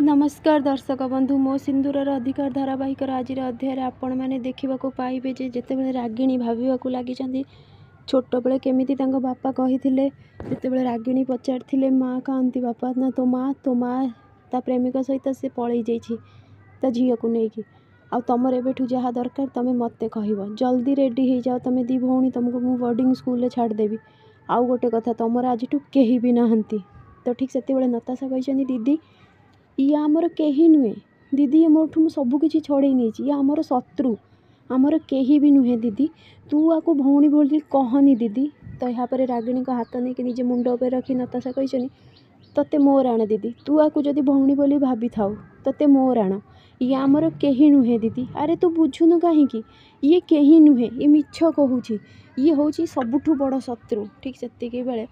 नमस्कार दर्शक बंधु मो सिंदूरर अधिकार धारावाहिक आज अध्याय आपण मैंने देखा पाइबे जे जितेबाला रागिणी भाविबा लगी छोट बेले केमी बापा कही जितेबाला रागिणी पचारि माँ कहती बापा ना तो माँ ता प्रेमिक सहित से पलि जा झील को लेकिन आ तुम एवं जहाँ दरकार तुम मत कह जल्दी रेडी हो जाओ तुम दी भौणी तुमको मु बोर्डिंग स्कूल छाड़देवी आउ गोटे कथा तुम आज कहीं भी नहांती तो ठीक से नताशा कहते दीदी ये आमर कहीं नुहे दीदी ये मोठू सबकि छड़े नहीं आमर शत्रु आमर कहीं भी नुहे दीदी तू आपको भौणी बोली कहनी दीदी तो यहाँ पर रागिणी का हाथ नहीं कि निजे मुंड उपर रखी नताशा कहते तोते मोर आण दीदी तू आपको जदि भौणी बोली भाभी थाउ तोते मोर आण ये आमर कहीं नुहे दीदी अरे तू बुझुनु कहीं ये कहीं नुहे ये मिछ कहूँ ये हूँ सबुठू बड़ शत्रु ठीक से बेले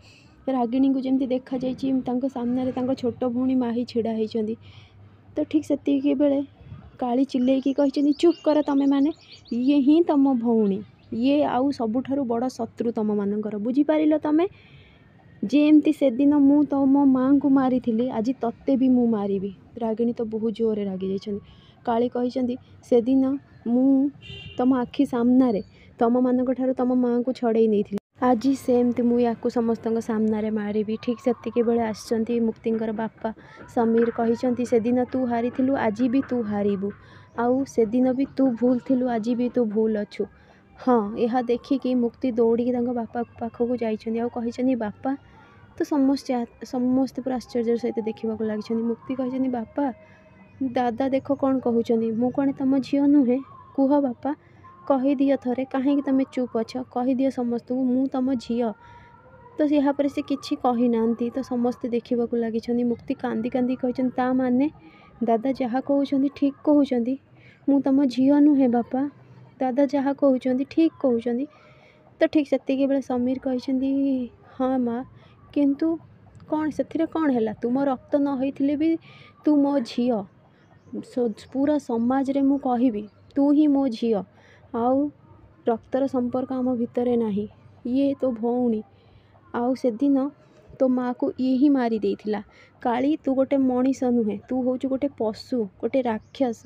रागिणी को जमी देखा सामने छोट भौणी माही छिड़ा होती तो ठीक से बेले काली चिल्लैकी कही चुप कर तमें मैंने ये ही तुम भौणी ये आउ सबुठारु बड़ शत्रु तुम मानकर बुझीपार तुमें जेमती से दिन मु तुम माँ को मारी थी आज तत्ते भी मु मारी रागिणी तो बहुत जोर रागी जा काली कही से दिन मु तुम आखि सामने तुम मान तुम माँ को छड़े नहीं थी आज सेमती मुझे समस्त सामने मारि ठीक से बेले आसचंती मुक्तिंकर बापा समीर कही से दिन तू हारी थिलु आज भी तू हारबू आउ से दिन भी तू भूल थिलु आज भी तू भूल अच्छु हाँ यह देखिकी मुक्ति दौड़ी बापा पाखक जाती बापा तो समस्ते पूरा आश्चर्य सहित देखा लगी मुक्ति कही बापा दादा देख कौन कहते मु कौन तुम झी नुहे कुह बापा कहीदि थरे कहीं तुम चुप अछ कहीदि समस्त को मु तुम झी तो यहाँ पर से किसी कही ना तो समस्ते देखा लगी मुक्ति कांदी कांदी कहते ता माने दादा जहाँ कहते ठीक कहते मु तुम झी नुहे बापा दादा जहाँ कहते ठीक कहते तो ठीक से बेले समीर कही हाँ माँ किंतु कौन से कौन है तुम रक्त न होइथिले भी तू मो झी पूरा समाज रे मु कहबी तू ही मो झी आउ रक्तर संपर्क आम भितर नहीं ये तो भौणी आउ से दिन तो माँ को ये ही मारी देइथिला काली तू गोटे मनीष नुहे तू हूँ गोटे पशु गोटे राक्षस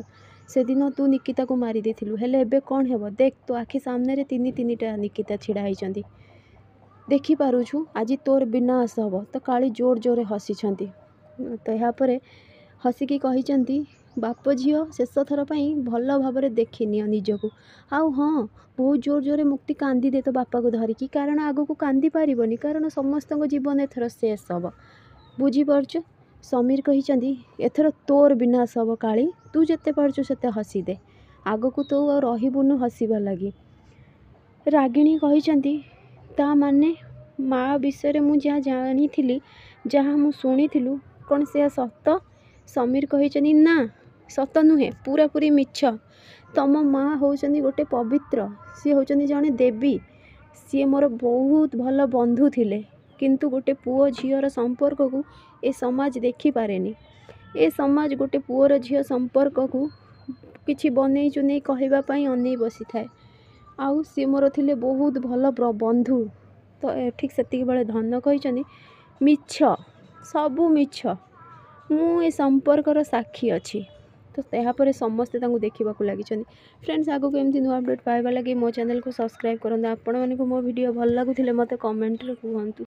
से दिन तू निकिता को मारी देथिलु हेले एबे कौन हेबो देख तो आखि सामने तीन निकिता छिड़ा होइचंदी देखि पारुछु आज तोर विनाश हम तो काली जोर जोर हसी तो यहाँ पर हसिकी कही बाप झील शेष थर भल भाव देखी नि निजको आउ हाँ बहुत जोर जोर मुक्ति कांदी दे तो बापा को धरिकी कारण आग को कांदी पारिबनी कारण समस्त जीवन एथर शेष हम बुझीपारछु समीर कही एथर तोर विनाश हम काली तू जिते पारछु सेते हसी दे आग को तो रहीबुनु हसवा लगी रागिणी कही ता माने माँ विषय मु जहाँ जानी थी जहाँ मु शुणी कौन से सत समीर कही ना सत नुहे पूरा पूरी मिछ तुम माँ होचंदी गोटे पवित्र सी होचंदी जने देवी सी मोर बहुत भल बंधु थिले किंतु गोटे पुओ झीर संपर्क को ए समाज देखी पारेनी ए समाज गोटे पुओर झील संपर्क को किछि बनै चुनै कहवाई अनै बसी थाए आउ सी मोर थिले बहुत भल बंधु तो ठीक से बेले धन कही मिछ सबू मिछ मु ए संपर्कर साक्षी अच्छी तो यहाँ पर समस्ते देखा लगी फ्रेंड्स आगो एमती नुआ अपडेट पाइबा लगे मो चैनल को सब्सक्राइब करते आपण मानक मो वीडियो भल लगुले मत कमेंट रे कहतु।